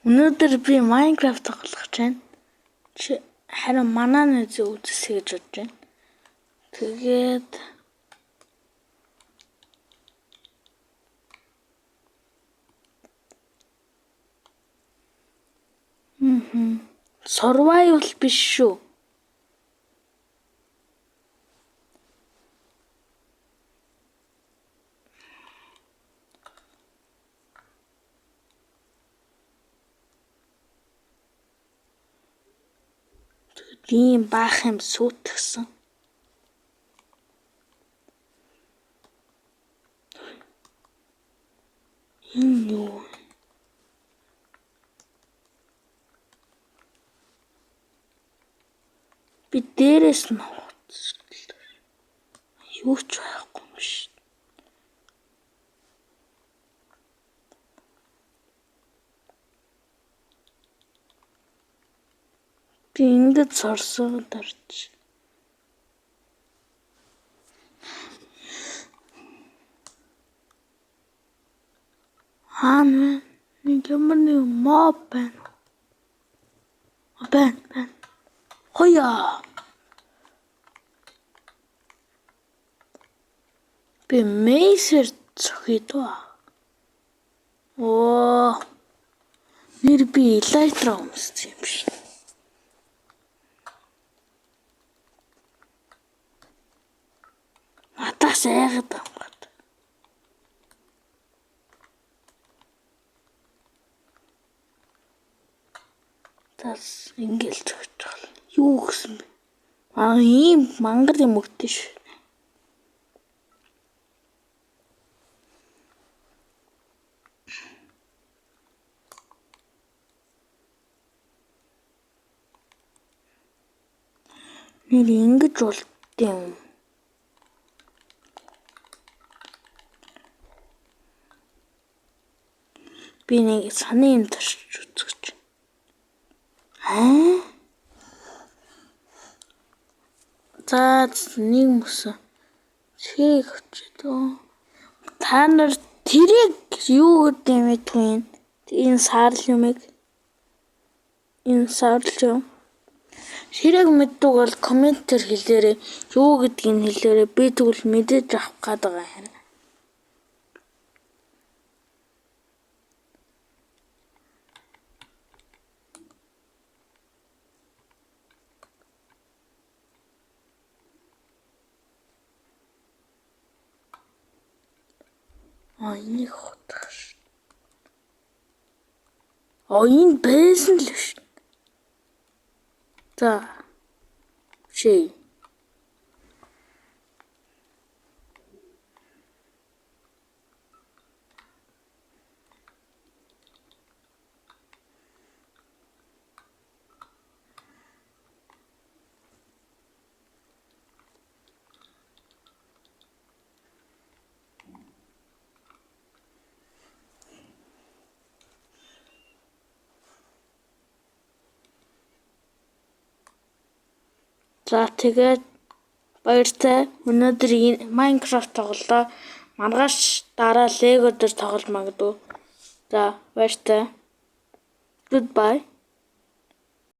Өнөөдөр би Minecraft тоглох гэж байна. Харин манаа үзэсэй гэж бодож байна. Тэгээд survival биш шүү. Тийм баах юм сүйтгэсэн. Энэ юу? Би дээрээс нь юу ч байхгүй юм шиг. Би ингээд сорсоод орч. Нэг ямар нэг моб байна. Байна. Хоёо. Би мейсер цохидоо. Нэр би элайтра өмссөн юм шиг. Надаас айгаад амгаад. Тас ингээл зогч байгаа. Юу гэсэн бэ? Ийм мангар юм өгдөө ш. Нэр ингэж болт юм. Би нэг саний юм тарч үзэж. За нэг мөсөн. Чиг өчтөө. Та нар тэрийг юу гэдэг юм бэ? Энэ саарл юмэг. Энэ саарл юм. Хэрэг мэддэг бол комментээр хэлээрэй. Юу гэдгийг хэлээрэй. Би тэгвэл мэдээж авах гээд байгаа юм. Энийг хотох ш. Энэ байсан л ш. За. Шээ. За тэгээд баяртай. Өнөөдөр Minecraft тоглолоо. Маргааш дараа Lego дээр тоглол магадгүй. За баяртай. Goodbye.